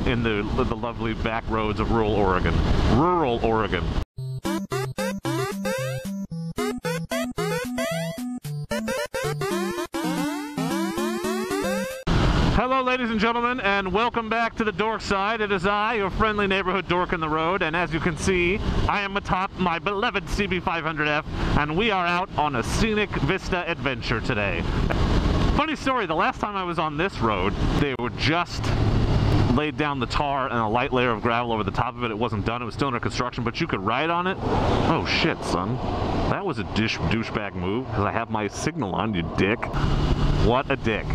in the lovely back roads of rural Oregon. Rural Oregon. Hello, ladies and gentlemen, and welcome back to the Dork Side. It is I, your friendly neighborhood dork in the road, and as you can see, I am atop my beloved CB500F, and we are out on a scenic vista adventure today. Funny story, the last time I was on this road, they were just laid down the tar and a light layer of gravel over the top of it. It wasn't done, it was still under construction, but you could ride on it. Oh shit, son. That was a douchebag move, because I have my signal on, you dick. What a dick.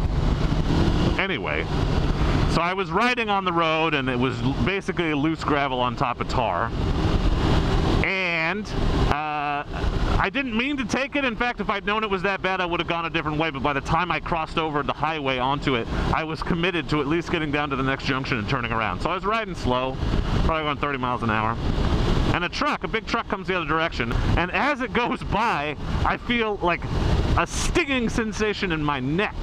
Anyway, so I was riding on the road and it was basically loose gravel on top of tar. And I didn't mean to take it. In fact, if I'd known it was that bad, I would have gone a different way. But by the time I crossed over the highway onto it, I was committed to at least getting down to the next junction and turning around. So I was riding slow, probably going 30 miles an hour. And a big truck comes the other direction. And as it goes by, I feel like a stinging sensation in my neck.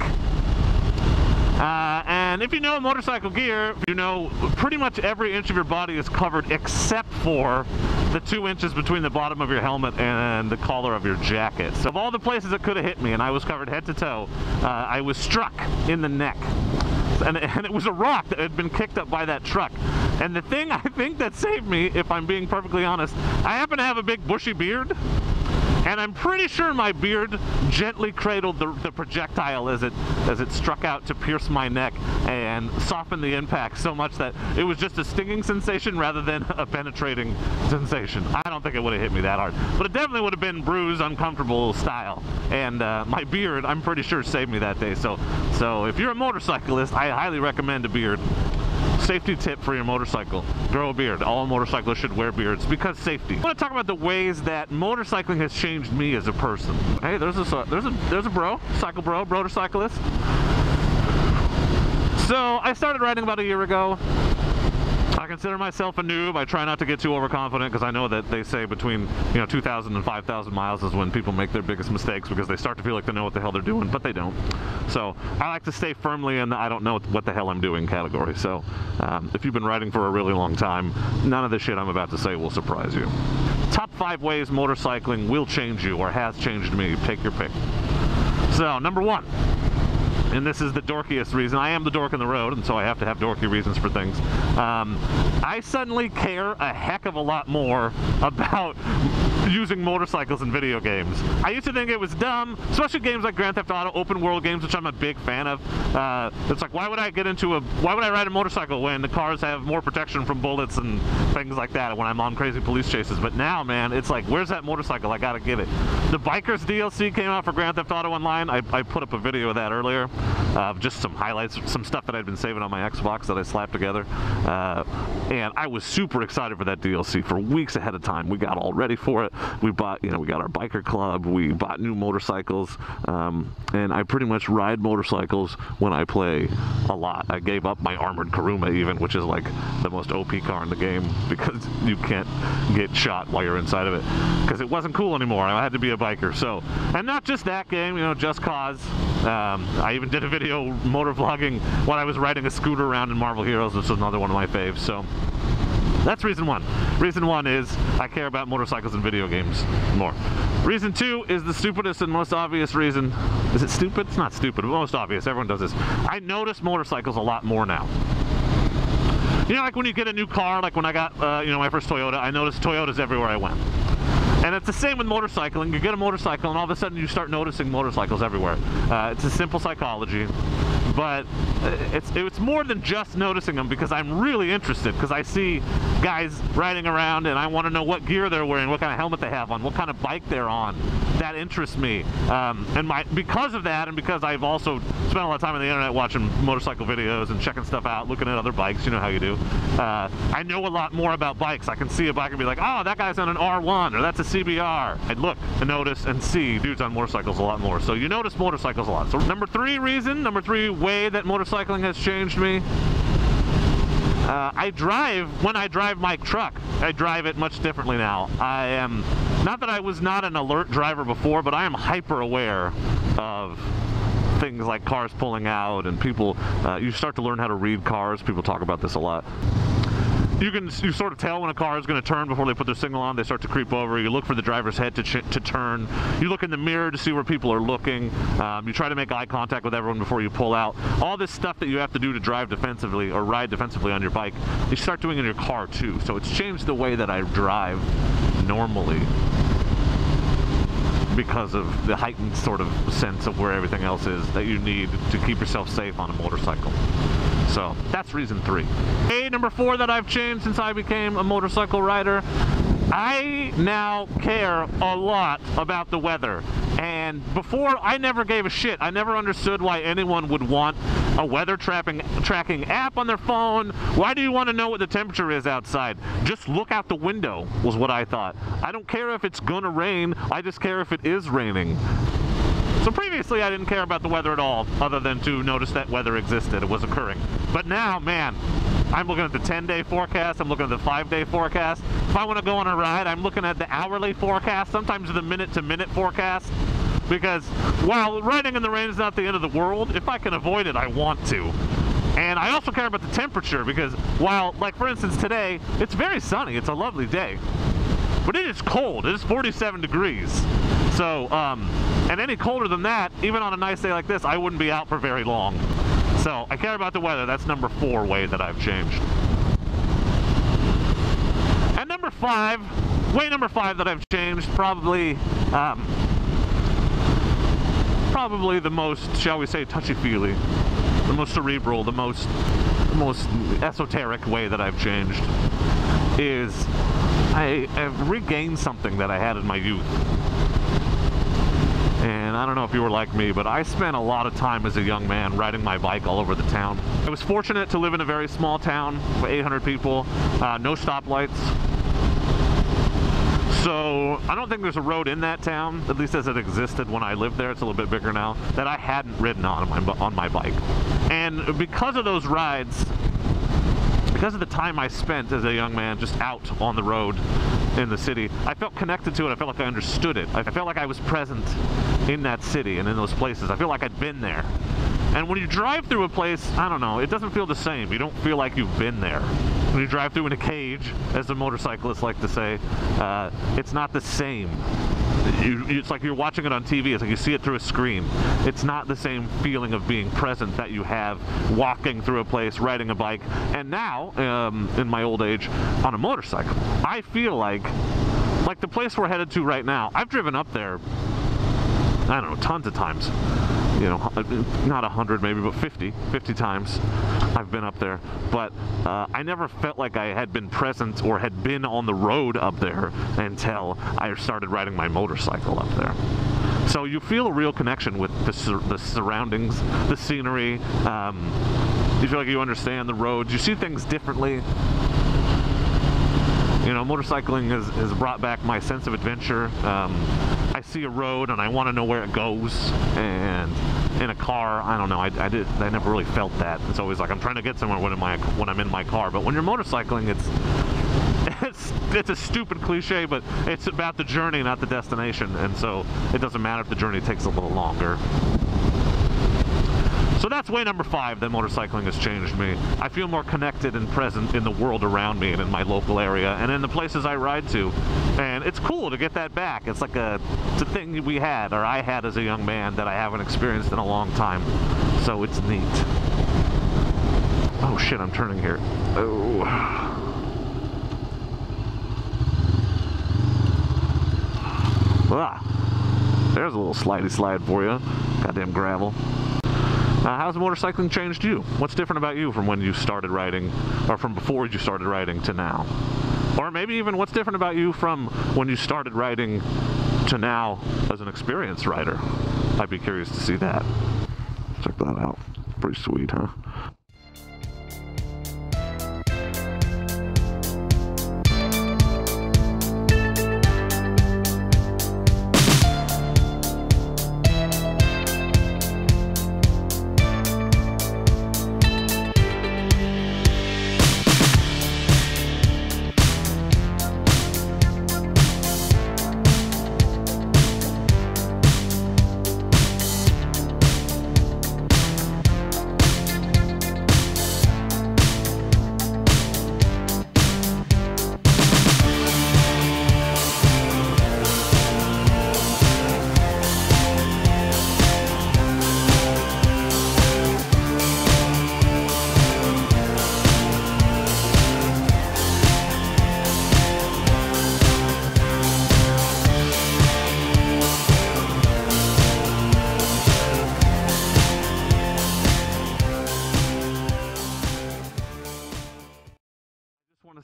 And if you know motorcycle gear, you know pretty much every inch of your body is covered except for the 2 inches between the bottom of your helmet and the collar of your jacket. So of all the places it could have hit me, and I was covered head to toe, I was struck in the neck. And it was a rock that had been kicked up by that truck. And the thing I think that saved me, if I'm being perfectly honest, I happen to have a big bushy beard. And I'm pretty sure my beard gently cradled the projectile as it struck out to pierce my neck and soften the impact so much that it was just a stinging sensation rather than a penetrating sensation. I don't think it would have hit me that hard, but it definitely would have been bruised, uncomfortable style. And my beard, I'm pretty sure, saved me that day. So if you're a motorcyclist, I highly recommend a beard. Safety tip for your motorcycle: grow a beard. All motorcyclists should wear beards because safety. I want to talk about the ways that motorcycling has changed me as a person. Hey, there's a bro, motorcyclist. So I started riding about a year ago. I consider myself a noob. I try not to get too overconfident because I know that they say between 2,000 and 5,000 miles is when people make their biggest mistakes, because they start to feel like they know what the hell they're doing, but they don't. So I like to stay firmly in the I don't know what the hell I'm doing category. So if you've been riding for a really long time, none of the shit I'm about to say will surprise you. Top 5 ways motorcycling will change you or has changed me. Take your pick. So number 1. And this is the dorkiest reason. I am the dork in the road, and so I have to have dorky reasons for things. I suddenly care a heck of a lot more about using motorcycles in video games. I used to think it was dumb, especially games like Grand Theft Auto, open world games, which I'm a big fan of. It's like, why would I ride a motorcycle when the cars have more protection from bullets and things like that when I'm on crazy police chases? But now, man, it's like, where's that motorcycle? I gotta get it. The Bikers DLC came out for Grand Theft Auto Online. I put up a video of that earlier. Just some highlights, some stuff that I'd been saving on my Xbox that I slapped together. And I was super excited for that DLC for weeks ahead of time. We got all ready for it. We bought, we got our biker club, we bought new motorcycles, and I pretty much ride motorcycles when I play a lot. I gave up my armored Kuruma even, which is like the most OP car in the game because you can't get shot while you're inside of it because it wasn't cool anymore. I had to be a biker. So, and not just that game, Just Cause. I even did a video motor vlogging when I was riding a scooter around in Marvel Heroes, which is another one of my faves. So that's reason 1. Reason 1 is I care about motorcycles and video games more. Reason 2 is the stupidest and most obvious reason. Is it stupid? It's not stupid, but most obvious. Everyone does this. I notice motorcycles a lot more now. Like when you get a new car, like when I got, my first Toyota, I noticed Toyotas everywhere I went. And it's the same with motorcycling. You get a motorcycle and all of a sudden you start noticing motorcycles everywhere. It's a simple psychology, but it's more than just noticing them, because I'm really interested, because I see guys riding around and I want to know what gear they're wearing, what kind of helmet they have on, what kind of bike they're on. That interests me. Because of that, and because I've also spent a lot of time on the internet watching motorcycle videos and checking stuff out, looking at other bikes, you know how you do. I know a lot more about bikes. I can see a bike and be like, oh, that guy's on an R1, or that's a CBR. I'd look and notice and see dudes on motorcycles a lot more. So you notice motorcycles a lot. So number 3 way that motorcycling has changed me. When I drive my truck, I drive it much differently now. I am, not that I was not an alert driver before, but I am hyper aware of things like cars pulling out and people, you start to learn how to read cars. People talk about this a lot. You sort of tell when a car is going to turn before they put their signal on. They start to creep over. You look for the driver's head to turn. You look in the mirror to see where people are looking. You try to make eye contact with everyone before you pull out. All this stuff that you have to do to drive defensively or ride defensively on your bike, you start doing in your car too. So it's changed the way that I drive normally because of the heightened sort of sense of where everything else is that you need to keep yourself safe on a motorcycle. So that's reason 3. Number 4 that I've changed since I became a motorcycle rider, I now care a lot about the weather. And before, I never gave a shit. I never understood why anyone would want a weather tracking app on their phone. Why do you want to know what the temperature is outside? Just look out the window, was what I thought. I don't care if it's gonna rain, I just care if it is raining. So previously I didn't care about the weather at all, other than to notice that weather existed, it was occurring. But now, man, I'm looking at the 10-day forecast, I'm looking at the 5-day forecast. If I want to go on a ride, I'm looking at the hourly forecast, sometimes the minute-to-minute forecast. Because while riding in the rain is not the end of the world, if I can avoid it, I want to. And I also care about the temperature, because while, like for instance today, it's very sunny, it's a lovely day. But it is cold, it is 47 degrees. So, and any colder than that, even on a nice day like this, I wouldn't be out for very long. So, I care about the weather. That's number 4 way that I've changed. And number 5, way number 5 that I've changed, probably the most, shall we say, touchy-feely, the most cerebral, the most esoteric way that I've changed is I've regained something that I had in my youth. And I don't know if you were like me, but I spent a lot of time as a young man riding my bike all over the town. I was fortunate to live in a very small town with 800 people, no stoplights. So I don't think there's a road in that town, at least as it existed when I lived there, it's a little bit bigger now, that I hadn't ridden on my bike. And because of those rides, because of the time I spent as a young man just out on the road in the city, I felt connected to it. I felt like I understood it. I felt like I was present in that city and in those places. I feel like I'd been there. And when you drive through a place, I don't know, it doesn't feel the same. You don't feel like you've been there. When you drive through in a cage, as the motorcyclists like to say, it's not the same. It's like you're watching it on TV. It's like you see it through a screen. It's not the same feeling of being present that you have walking through a place, riding a bike, and now, in my old age, on a motorcycle. I feel like the place we're headed to right now, I've driven up there, I don't know, tons of times. You know, not 100 maybe, but 50 times I've been up there. But I never felt like I had been present or had been on the road up there until I started riding my motorcycle up there. So you feel a real connection with the surroundings, the scenery. You feel like you understand the roads. You see things differently. You know, motorcycling has brought back my sense of adventure. I see a road and I want to know where it goes, and in a car, I don't know, I never really felt that. It's always like I'm trying to get somewhere when I'm in my car. But when you're motorcycling, it's a stupid cliche, but it's about the journey, not the destination, and so it doesn't matter if the journey takes a little longer. So that's way number 5 that motorcycling has changed me. I feel more connected and present in the world around me and in my local area and in the places I ride to. And it's cool to get that back. It's like it's a thing we had, or I had as a young man, that I haven't experienced in a long time. So it's neat. Oh shit, I'm turning here. Oh. Ah. There's a little slidey slide for you. Goddamn gravel. How's motorcycling changed you? What's different about you from when you started riding, or from before you started riding to now? Or maybe even what's different about you from when you started riding to now as an experienced rider? I'd be curious to see that. Check that out. Pretty sweet, huh?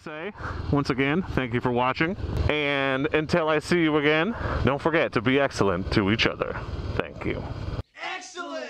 say, once again, thank you for watching. And until I see you again, don't forget to be excellent to each other. Thank you. Excellent!